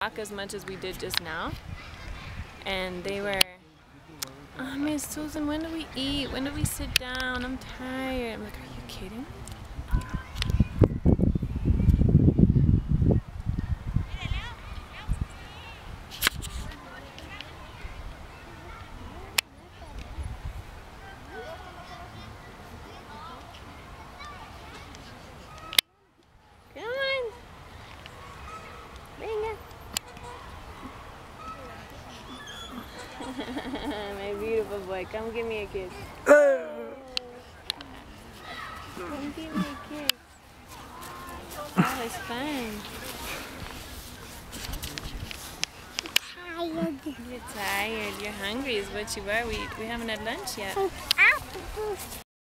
talk as much as we did just now. And they were, oh, Miss Susan, when do we eat? When do we sit down? I'm tired. I'm like, are you kidding? My beautiful boy, come give me a kiss. Come give me a kiss. That was fun. You're tired. You're hungry is what you are. We haven't had lunch yet.